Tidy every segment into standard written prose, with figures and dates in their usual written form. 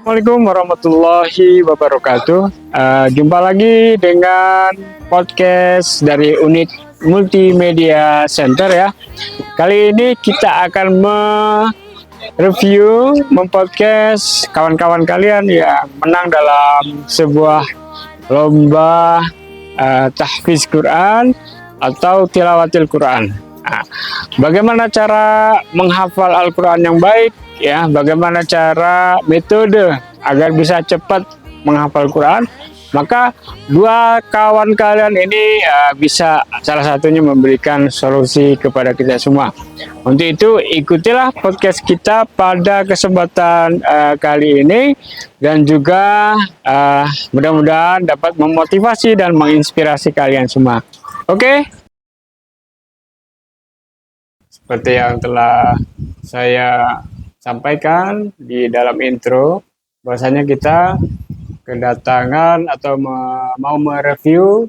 Assalamualaikum warahmatullahi wabarakatuh. Jumpa lagi dengan podcast dari unit Multimedia Center ya. Kali ini kita akan mereview, mempodcast kawan-kawan kalian yang menang dalam sebuah lomba tahfiz Quran atau tilawatil Quran. Nah, bagaimana cara menghafal Al-Quran yang baik? Ya, bagaimana cara metode agar bisa cepat menghafal Quran? Maka dua kawan kalian ini bisa salah satunya memberikan solusi kepada kita semua. Untuk itu ikutilah podcast kita pada kesempatan kali ini dan juga mudah-mudahan dapat memotivasi dan menginspirasi kalian semua. Oke? Seperti yang telah saya sampaikan di dalam intro, bahwasanya kita kedatangan atau mau mereview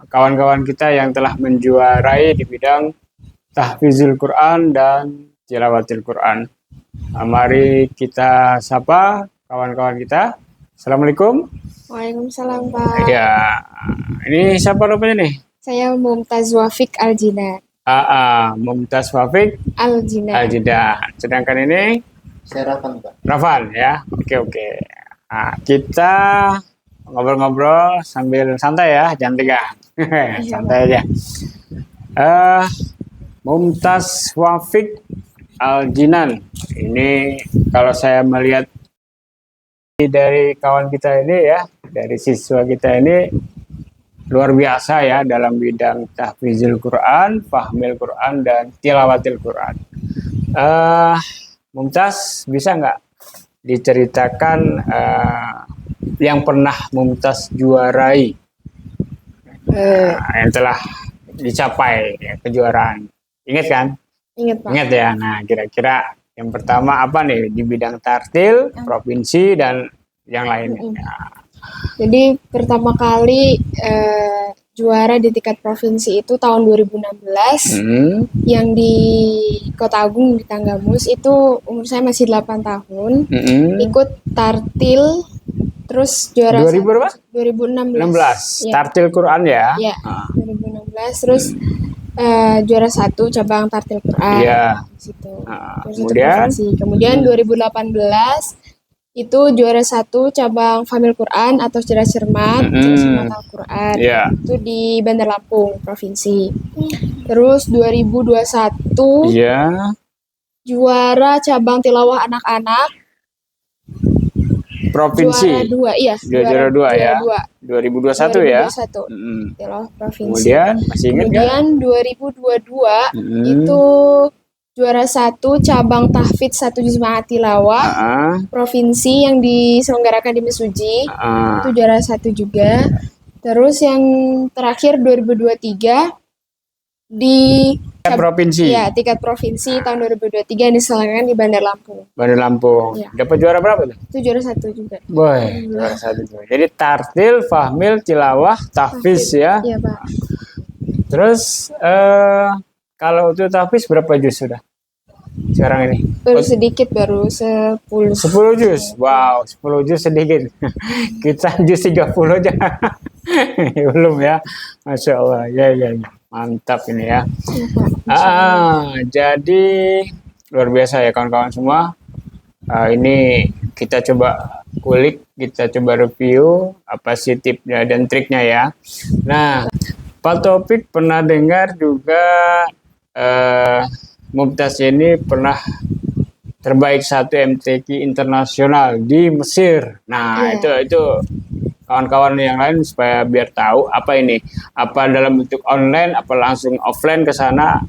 kawan-kawan kita yang telah menjuarai di bidang tahfizul Quran dan tilawatil Quran. Mari kita sapa kawan-kawan kita. Assalamualaikum. Waalaikumsalam, Pak. Ya, ini siapa namanya nih? Saya Mumtaz Wafik Aljinar. Mumtaz Wafik Aljinar. Sedangkan ini Saya Rafan, Pak. Rafan ya. Oke. Nah, kita ngobrol-ngobrol sambil santai ya, jangan tegang. Santai aja. Mumtaz Wafik Aljinan. Ini kalau saya melihat dari kawan kita ini ya, dari siswa kita ini luar biasa ya dalam bidang tahfizul Quran, fahmil Quran, dan tilawatil Quran. Mumtaz, bisa nggak diceritakan yang pernah Mumtaz juarai, yang telah dicapai ya, kejuaraan? Ingat kan? Ingat, Pak. Ingat ya. Nah, kira-kira yang pertama apa nih di bidang tartil, provinsi, dan yang lainnya? Jadi pertama kali juara di tingkat provinsi itu tahun 2016 yang di Kota Agung di Tanggamus. Itu umur saya masih 8 tahun. Ikut tartil, terus juara 2016. Ya. Tartil Quran ya? Ya, 2016. Terus juara 1 cabang tartil Quran. Iya. Situ. Kemudian 2018 itu juara 1 cabang Famil Quran atau Cerdas Cermat Al-Quran. Itu di Bandar Lampung Provinsi. Terus 2021 juara cabang tilawah anak-anak Provinsi. Juara 2 ya. 2021 ya. Tilawah provinsi. Kemudian masih ingat Kemudian 2022 itu juara 1 cabang tahfidz 1 juz ma'at tilawah provinsi yang diselenggarakan di Mesuji. Itu juara 1 juga. Terus yang terakhir 2023 di provinsi. Ya, tingkat provinsi tahun 2023 yang diselenggarakan di Bandar Lampung. Bandar Lampung. Ya. Dapat juara berapa tuh? Itu juara 1 juga. Boy, juara 1 juga. Jadi tartil, fahmil, tilawah, tahfiz ya. Iya, Pak. Terus kalau untuk tahfiz berapa juz sudah sekarang ini? Baru sedikit, baru 10. 10 juz. Wow, 10 juz sedikit. Kita juz 30 aja. Belum ya. Masya Allah. Ya. Mantap ini ya. Jadi luar biasa ya kawan-kawan semua. Ini kita coba kulik, kita coba review apa sih tipnya dan triknya ya. Nah, Pak Taufik pernah dengar juga Mumtaz ini pernah terbaik 1 MTQ internasional di Mesir. Nah, itu kawan-kawan yang lain supaya biar tahu apa ini, apa dalam bentuk online, apa langsung offline ke sana.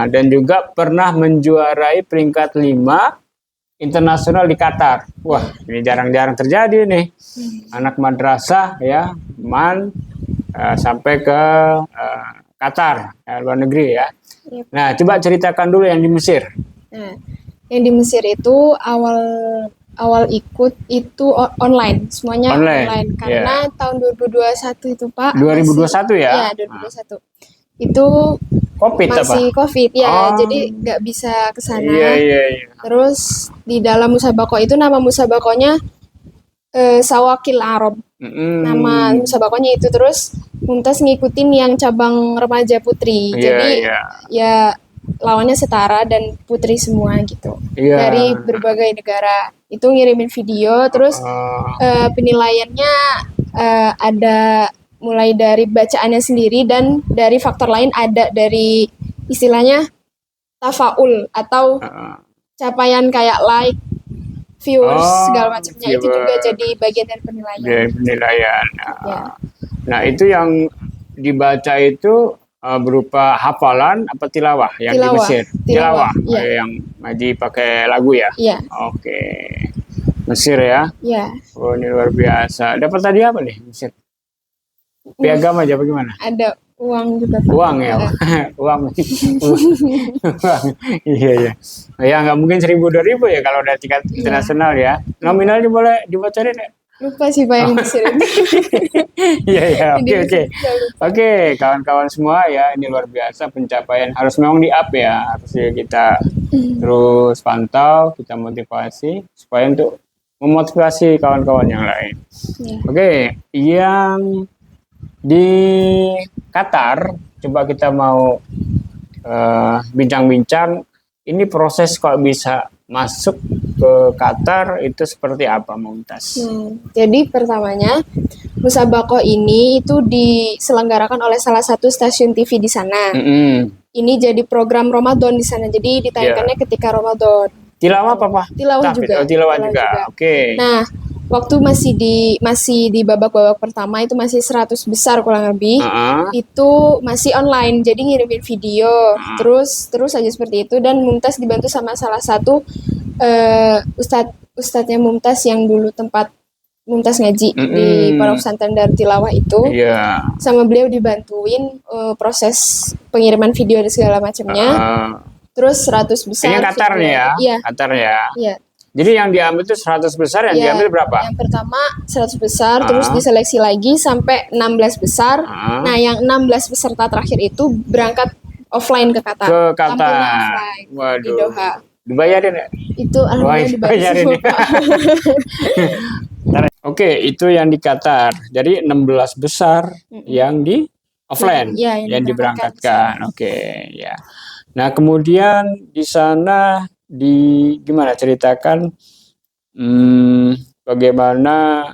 Dan juga pernah menjuarai peringkat 5 internasional di Qatar. Wah, ini jarang-jarang terjadi nih. Anak madrasah ya, sampai ke Qatar, luar negeri ya. Nah, coba ceritakan dulu yang di Mesir. Nah, yang di Mesir itu awal ikut itu online, semuanya online karena tahun 2021 itu, Pak. 2021 ya? Iya, 2021. itu Covid masih apa? COVID ya, Oh, jadi nggak bisa ke iya sana. iya iya. Terus di dalam musabakoh itu nama musabakohnya Sawakil Arab. Nama Mm-mm. musabakohnya itu. Terus Mumtaz ngikutin yang cabang remaja putri. Iya Jadi iya ya lawannya setara dan putri semua gitu. iya. Dari berbagai negara. Itu ngirimin video, terus Oh, penilaiannya ada mulai dari bacaannya sendiri dan dari faktor lain, ada dari istilahnya tafaul atau uh, capaian kayak like, viewers, oh, segala macamnya, itu juga viewer jadi bagian dari penilaian. dari penilaian. Ya, Nah, itu yang dibaca itu berupa hafalan apa tilawah yang di tilawah, Mesir? tilawah, Tilawah, iya, yang ngaji pakai lagu ya? iya, Oke. Mesir ya. iya. Oh, ini luar biasa. Dapat tadi apa nih Mesir? Piagam aja bagaimana? Ada uang juga, Pak. Uang ya, uang. Uang. Iya ya. Ya nggak mungkin 1.000 2.000 ya kalau udah tingkat Iya. internasional ya. Nominalnya boleh dibocorin ya? Lupa sih Pak yang Mesir itu. Iya ya. Yang di Oke oke. Mesir juga lupa. Oke, kawan-kawan semua ya, ini luar biasa pencapaian. Harus memang di up ya, harus ya kita terus pantau, kita motivasi supaya untuk memotivasi kawan-kawan yang lain. Iya. Oke, yang di Qatar, coba kita mau bincang-bincang. Ini proses kalau bisa masuk ke Qatar itu seperti apa, Mumtaz? Jadi pertamanya musabakoh ini itu diselenggarakan oleh salah satu stasiun TV di sana. Ini jadi program Ramadan di sana. Jadi ditayangkannya ketika Ramadan. Tilawah apa, Pak? Tilawah juga. Oh, tilawah juga. Oke. Nah, waktu masih di babak-babak pertama itu masih 100 besar kurang lebih. Itu masih online, jadi ngirimin video. Terus aja seperti itu, dan Mumtaz dibantu sama salah satu ustadznya Mumtaz yang dulu tempat Mumtaz ngaji di Pondok Pesantren Darut Tilawah itu. Sama beliau dibantuin proses pengiriman video dan segala macamnya. Terus 100 besar. Ini Qatar nih ya? Iya. Qatar ya? Iya. Jadi yang diambil itu 100 besar, yang diambil berapa? Yang pertama 100 besar, terus diseleksi lagi sampai 16 besar. Nah, yang 16 peserta terakhir itu berangkat offline ke Qatar. Ke Qatar. Offline, waduh. di Doha. Dibayarin ya? Itu alhamdulillah dibayarin. Oke, itu yang di Qatar. Jadi 16 besar yang di offline, yang diberangkatkan. Oke, ya. Nah, kemudian di sana gimana ceritakan bagaimana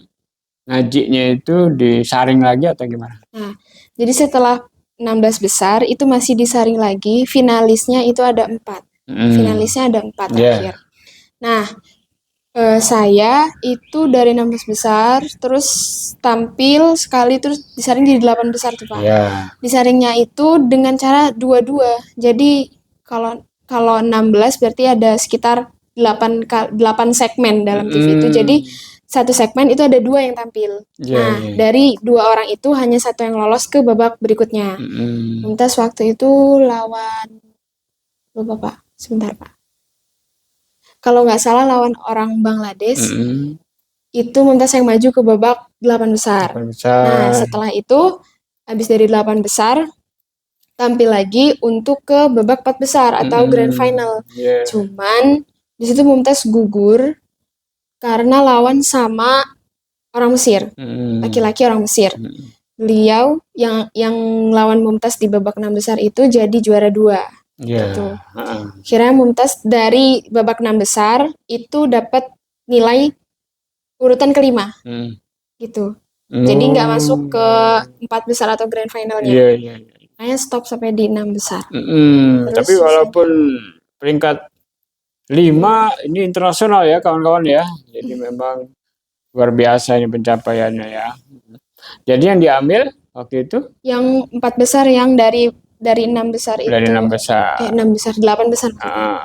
ngajinya itu disaring lagi atau gimana? Nah, jadi setelah 16 besar itu masih disaring lagi, finalisnya itu ada 4. Finalisnya ada 4 terakhir. Nah, saya itu dari 16 besar terus tampil sekali, terus disaring jadi 8 besar tuh Pak. Disaringnya itu dengan cara 2-2. Jadi kalau 16 berarti ada sekitar 8 segmen dalam TV itu. Jadi satu segmen itu ada 2 yang tampil. Dari 2 orang itu hanya 1 yang lolos ke babak berikutnya. Mumtaz waktu itu lawan, lupa Pak, sebentar Pak. Kalau nggak salah lawan orang Bangladesh. Itu Mumtaz yang maju ke babak 8 besar. Nah, setelah itu habis dari 8 besar tampil lagi untuk ke babak 4 besar atau grand final. Cuman di situ Mumtaz gugur karena lawan sama orang Mesir, laki-laki orang Mesir. Beliau yang lawan Mumtaz di babak 6 besar itu jadi juara 2. Gitu. Akhirnya Mumtaz dari babak 6 besar itu dapat nilai urutan kelima. Gitu. Jadi nggak masuk ke 4 besar atau grand finalnya. Kayaknya stop sampai di 6 besar. Tapi walaupun peringkat 5 ini internasional ya kawan-kawan ya. Jadi memang luar biasa ini pencapaiannya ya. Jadi yang diambil waktu itu? Yang 4 besar yang dari 6 besar itu. Dari 6 besar. 6 besar, 8 besar.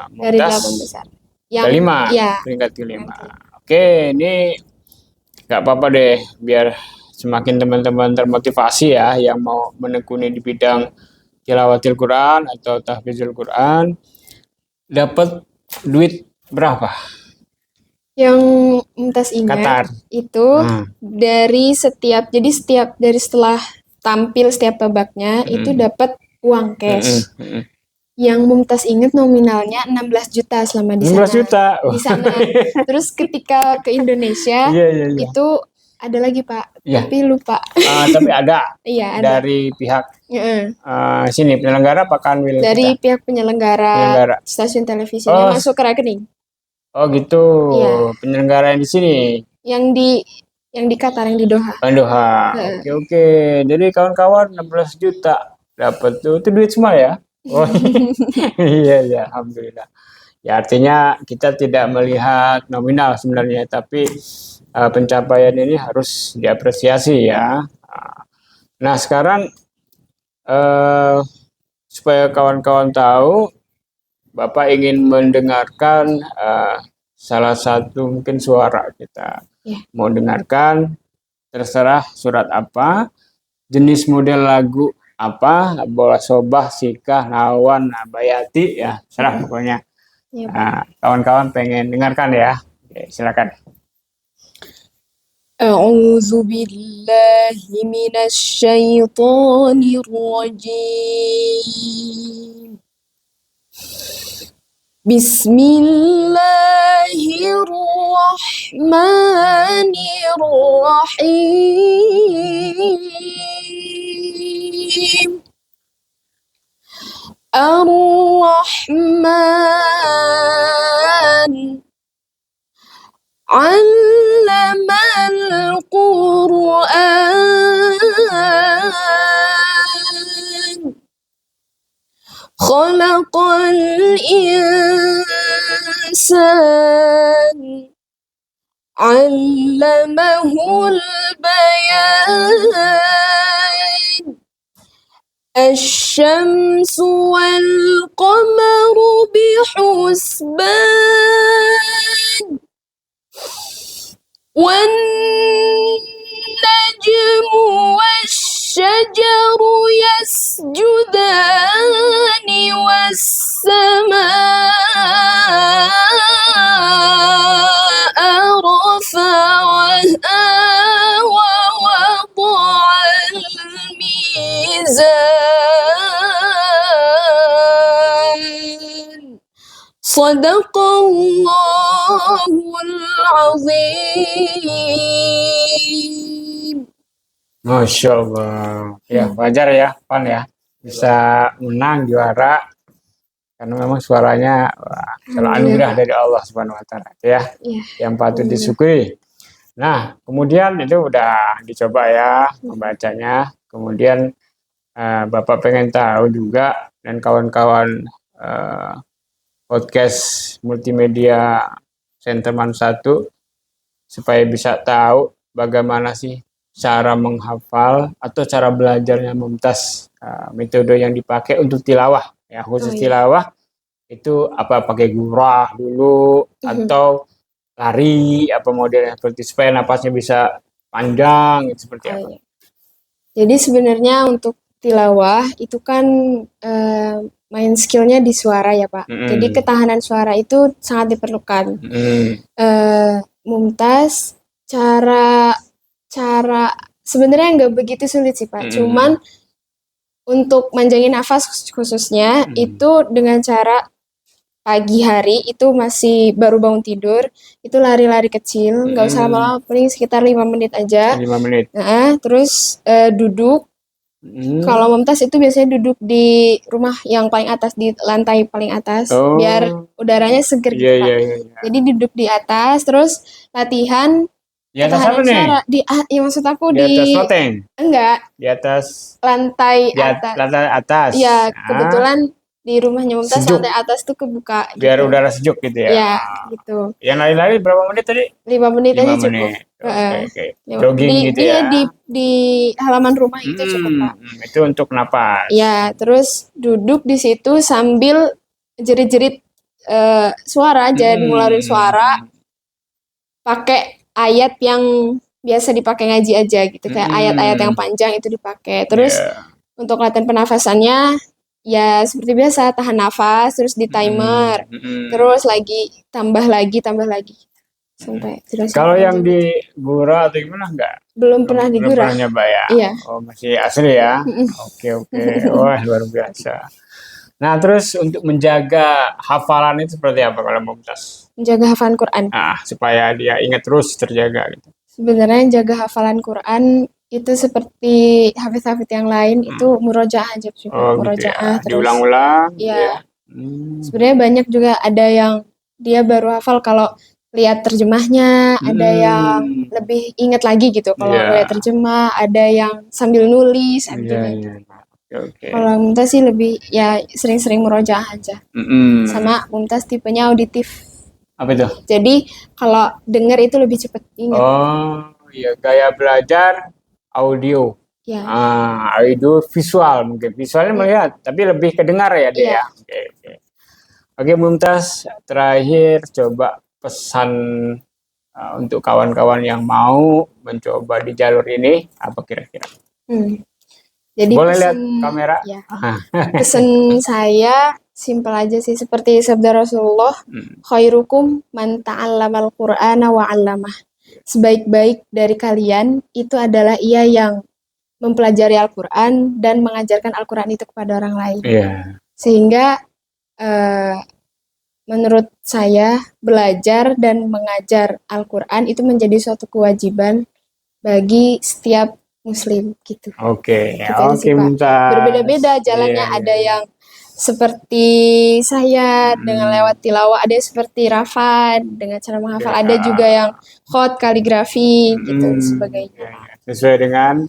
Dari 8 besar. Yang kelima, peringkat kelima. Oke, ini nggak apa-apa deh, biar semakin teman-teman termotivasi ya, yang mau menekuni di bidang tilawatil Quran atau tahfizul Quran. Dapat duit berapa? Yang Mumtaz ingat Qatar itu dari setelah tampil setiap babaknya itu dapat uang cash. Yang Mumtaz ingat nominalnya 16 juta selama di 16 sana. juta. Di sana. Terus ketika ke Indonesia itu ada lagi Pak, tapi lupa. Tapi ada. Iya, ada. Dari pihak sini penyelenggara apa Kanwil? Dari pihak penyelenggara stasiun televisi yang masuk ke rekening. Oh gitu. Penyelenggara yang di sini. Yang di Qatar, yang di Doha. Doha. Oke. Jadi kawan-kawan 16 juta dapat tuh. Itu duit semua ya? Oh iya, alhamdulillah. Ya artinya kita tidak melihat nominal sebenarnya, tapi pencapaian ini harus diapresiasi ya. Nah sekarang supaya kawan-kawan tahu, Bapak ingin mendengarkan salah satu mungkin suara kita. Mau dengarkan, terserah surat apa, jenis model lagu apa, bola sobah, sikah, nawan, bayati, ya serah pokoknya. Kawan-kawan pengen dengarkan ya. Oke, silakan. A'udzu billahi minasy syaithanir rajim. Bismillahirrahmanirrahim. Ar-Rahman 'allamal Qur'an. Khalaqal insan 'allamahul bayan. Asy-syamsu wal qamaru bihusban. Wan najmu wasy-syajaru yasjudani was-samaa'a rafa'aha wa wada'al mizan. Shadaqallahul azim. Masya Allah. Ya wajar ya Pan ya, bisa menang juara karena memang suaranya selalu anugerah dari Allah Subhanahu Wa Taala ya, yang patut disyukuri. Nah kemudian itu udah dicoba ya membacanya, kemudian Bapak pengen tahu juga dan kawan-kawan podcast multimedia Centerman 1 supaya bisa tahu bagaimana sih cara menghafal atau cara belajarnya Mumtaz, metode yang dipakai untuk tilawah ya, khusus tilawah itu apa, pakai gurah dulu atau lari apa modelnya, seperti supaya napasnya bisa panjang seperti apa? Jadi sebenarnya untuk tilawah itu kan main skillnya di suara ya Pak. Jadi ketahanan suara itu sangat diperlukan. Mumtaz cara sebenarnya nggak begitu sulit sih Pak. Cuman untuk manjangin nafas khususnya itu dengan cara pagi hari itu masih baru bangun tidur itu lari-lari kecil, nggak usah lama-lama, paling sekitar 5 menit aja. 5 menit. Terus duduk. Kalau Mumtaz itu biasanya duduk di rumah yang paling atas, di lantai paling atas, biar udaranya seger gitu Pak. Jadi duduk di atas, terus latihan di atas apa nih? Ya maksud aku di atas loteng? Enggak. Di atas lantai atas. Lantai atas. Iya, kebetulan di rumahnya Mumtaz lantai atas tuh kebuka. Biar udara sejuk gitu ya. Iya, gitu. Yang lari-lari berapa menit tadi? 5 menit aja cukup. Oke. Jogging gitu ya. Iya, di halaman rumah itu cukup Pak. Itu untuk napas. Ya, terus duduk di situ sambil jerit-jerit suara, jadi ngeluarin suara pakai ayat yang biasa dipakai ngaji aja gitu, kayak ayat-ayat yang panjang itu dipakai. Terus untuk latihan pernafasannya ya seperti biasa, tahan nafas, terus di timer, terus tambah lagi. sampai tidak Kalau sampai yang jam di Gura atau gimana enggak? belum pernah di Belum Gura. pernah nyoba ya? Iya. Oh, masih asli ya? Oke, oke. Wah, luar biasa. Nah, terus untuk menjaga hafalan itu seperti apa kalau Mumtaz? Menjaga hafalan Quran. Supaya dia ingat terus terjaga gitu. Sebenarnya jaga hafalan Quran itu seperti hafiz-hafiz yang lain itu murojaah aja juga. Oh, gitu Murojaah ya. terus. Diulang-ulang. Iya. Sebenarnya banyak juga ada yang dia baru hafal kalau lihat terjemahnya, ada yang lebih ingat lagi gitu kalau lihat terjemah, ada yang sambil nulis, ada juga itu. Kalau Mumtaz sih lebih ya sering-sering murojaah aja. Sama Mumtaz tipenya auditif. Apa itu? Jadi kalau dengar itu lebih cepat ingat. Oh, iya, gaya belajar audio. Ya. Audio visual mungkin. Visualnya melihat, tapi lebih kedengar ya dia. Iya. Oke, Mumtaz, terakhir coba pesan untuk kawan-kawan yang mau mencoba di jalur ini, apa kira-kira? Jadi boleh lihat kamera? Ya. Pesan saya simpel aja sih, seperti sabda Rasulullah, khairukum man ta'allamal Qur'ana wa 'allamah. Sebaik-baik dari kalian itu adalah ia yang mempelajari Al-Qur'an dan mengajarkan Al-Qur'an itu kepada orang lain. Sehingga menurut saya belajar dan mengajar Al-Qur'an itu menjadi suatu kewajiban bagi setiap muslim gitu. Oke, Mumtaz. Berbeda-beda jalannya, ada yang seperti saya dengan lewat tilawah, ada yang seperti Rafan dengan cara menghafal, ada juga yang khot kaligrafi gitu sebagainya. Sesuai dengan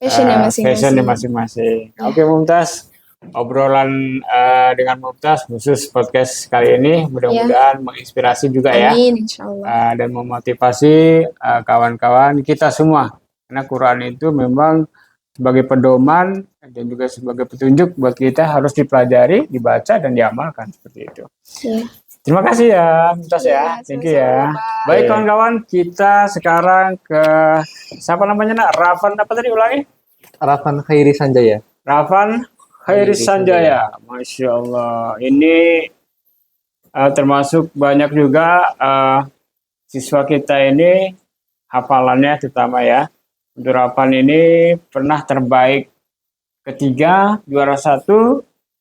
passionnya masing-masing. Oke, Mumtaz, obrolan dengan Mumtaz khusus podcast kali ini mudah-mudahan menginspirasi juga. Amin, insyaallah. Dan memotivasi kawan-kawan kita semua. Karena Quran itu memang sebagai pedoman dan juga sebagai petunjuk buat kita, harus dipelajari, dibaca, dan diamalkan seperti itu. Terima kasih ya, Mumtaz ya. Thank you ya. Baik kawan-kawan, kita sekarang ke siapa namanya nak? Rafan apa tadi ulangi? Rafan Khairi Sanjaya. Rafan Khairi Sanjaya. Masya Allah. Ini termasuk banyak juga siswa kita ini hafalannya terutama ya. Untuk Rafan ini pernah terbaik ketiga, juara 1,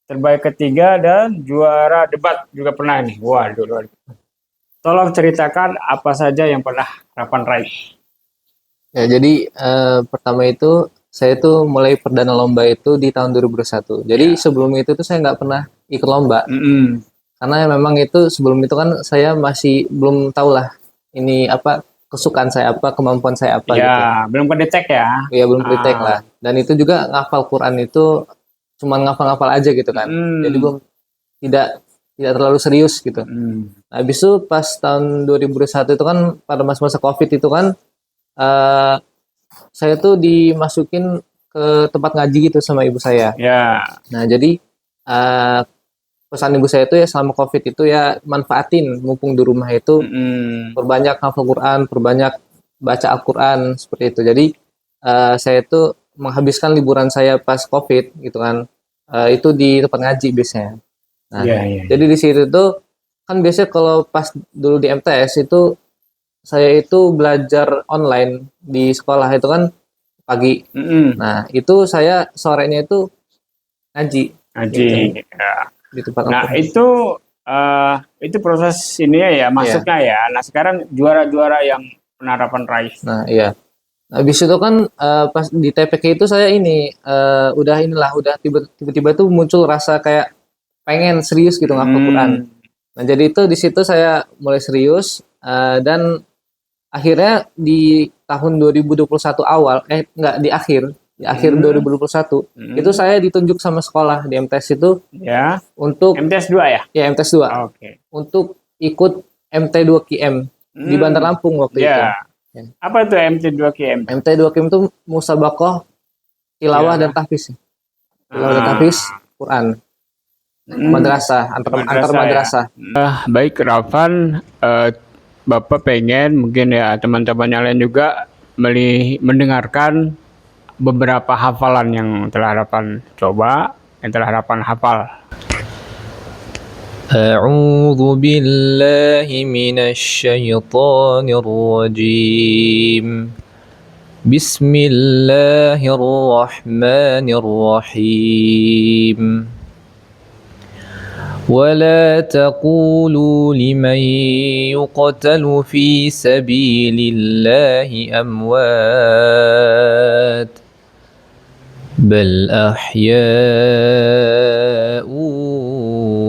terbaik ketiga, dan juara debat juga pernah nih. Waduh. Tolong ceritakan apa saja yang pernah Rafan raih. Ya, jadi pertama itu saya tuh mulai perdana lomba itu di tahun 2021. Jadi sebelum itu tuh saya nggak pernah ikut lomba. Karena memang itu sebelum itu kan saya masih belum tahu lah ini apa kesukaan saya apa, kemampuan saya apa gitu. Belum kedetek ya? Iya, belum kedetek lah. Dan itu juga ngafal Quran itu cuma ngafal-ngafal aja gitu kan. Jadi belum tidak terlalu serius gitu. Nah, habis itu pas tahun 2021 itu kan pada masa-masa Covid itu kan saya tuh dimasukin ke tempat ngaji gitu sama ibu saya. Nah, jadi pesan ibu saya itu ya selama Covid itu ya manfaatin mumpung di rumah itu, perbanyak hafal Quran, perbanyak baca Al-Quran seperti itu. Jadi saya itu menghabiskan liburan saya pas Covid gitu kan, itu di tempat ngaji biasanya. Nah, jadi di situ tuh kan biasanya kalau pas dulu di MTS itu saya itu belajar online di sekolah itu kan pagi. Nah, itu saya sorenya itu ngaji. Gitu. Di tempat itu proses ini ya masuknya ya. Nah, sekarang juara-juara yang penerapan raih. Nah, iya. Habis itu kan pas di TPK itu saya ini udah tiba-tiba tuh muncul rasa kayak pengen serius gitu ngapal Quran. Nah, jadi itu di situ saya mulai serius dan akhirnya di tahun 2021 awal di akhir 2021 itu saya ditunjuk sama sekolah di MTS itu untuk MTS 2 ya? Ya, MTS 2. Untuk ikut MT2 QM di Bandar Lampung waktu itu. Apa itu MT2 QM? MT2 QM itu musabaqah tilawah dan tahfiz. Tilawah dan tahfiz Quran. Madrasah antar madrasah. Baik Rafan, Bapak pengen mungkin ya teman-teman yang lain juga mendengarkan beberapa hafalan yang telah Rafan coba, yang telah Rafan hafal. أعوذ بالله من الشيطان الرجيم بسم الله الرحمن الرحيم ولا تقولوا لمن يقتل في سبيل الله أموات بل أحياء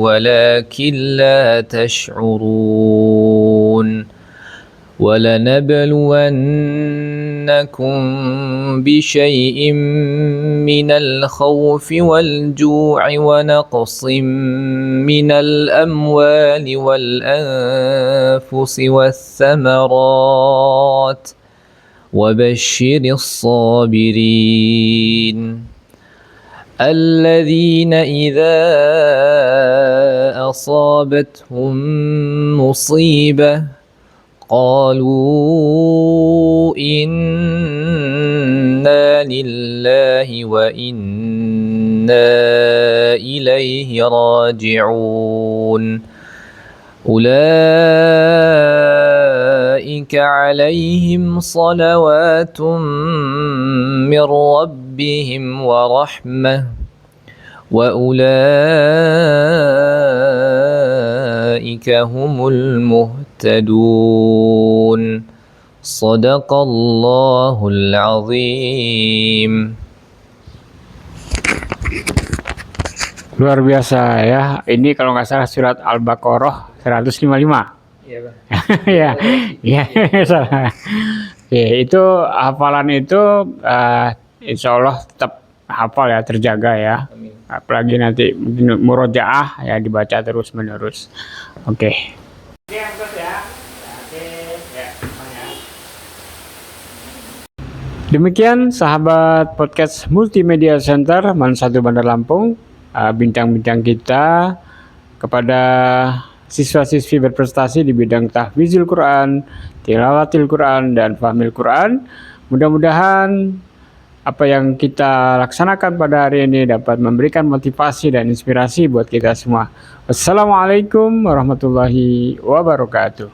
ولكن لا تشعرون ولنبلونكم بشيء من الخوف والجوع ونقص من الأموال والأنفس والثمرات وبشر الصابرين الذين إذا أصابتهم مصيبة قالوا إنا لله وإنا إليه راجعون أولئك عليهم صلوات من ربهم ورحمة وأولئك هم المهتدون صدق الله العظيم. Luar biasa ya. Ini kalau nggak salah surat Al-Baqarah 155. Iya, Bang. Ya, ya, salah. Oke, itu hafalan itu insya Allah tetap hafal ya, terjaga ya. Amin. Apalagi nanti murojaah ya, dibaca terus menerus. Oke. Demikian sahabat podcast Multimedia Center Man1 Bandar Lampung, bincang-bincang kita kepada siswa-siswi berprestasi di bidang tahfizul Quran, tilawatil Quran, dan fahmil Quran. Mudah-mudahan apa yang kita laksanakan pada hari ini dapat memberikan motivasi dan inspirasi buat kita semua. Wassalamualaikum warahmatullahi wabarakatuh.